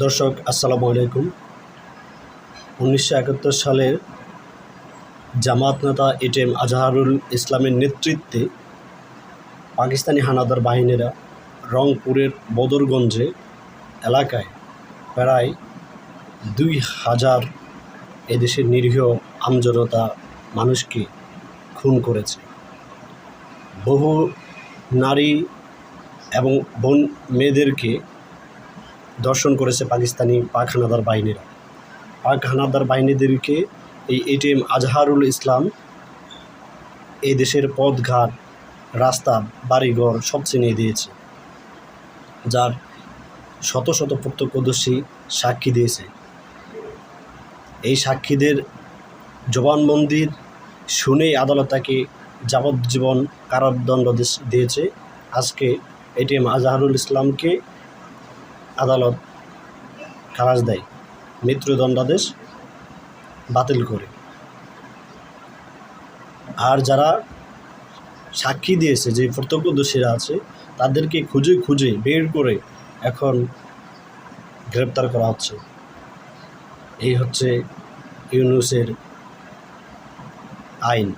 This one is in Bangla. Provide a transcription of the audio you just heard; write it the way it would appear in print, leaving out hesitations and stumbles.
দর্শক আসসালামু আলাইকুম। 1971 সালের জামাত নেতা এটিএম আজহারুল ইসলামের নেতৃত্বে পাকিস্তানি হানাদার বাহিনীরা রংপুরের বদরগঞ্জে এলাকায় প্রায় 2000 এদেশের নিরীহ আমজনতা মানুষকে খুন করেছে। বহু নারী এবং বোন মেয়েদেরকে ধর্ষণ করেছে পাক হানাদার বাহিনীরা। পাক হানাদার বাহিনীদেরকে এই এটিএম আজহারুল ইসলাম এই দেশের পথঘাট, রাস্তা, বাড়িঘর সব চিনিয়ে দিয়েছে, যার শত শত প্রত্যক্ষদর্শী সাক্ষী দিয়েছে। এই সাক্ষীদের জবানবন্দি শুনেই আদালত তাকে যাবজ্জীবন কারাদণ্ড দিয়েছে। আজকে এটিএম আজহারুল ইসলামকে আদালত খালাস দেয়, মৃত্যুদণ্ডাদেশ বাতিল করে। আর যারা সাক্ষী দিয়েছে, যে প্রত্যক্ষদর্শীরা আছে, তাদেরকে খুঁজে খুঁজে বের করে এখন গ্রেপ্তার করা হচ্ছে। এই হচ্ছে ইউনূসের আইন।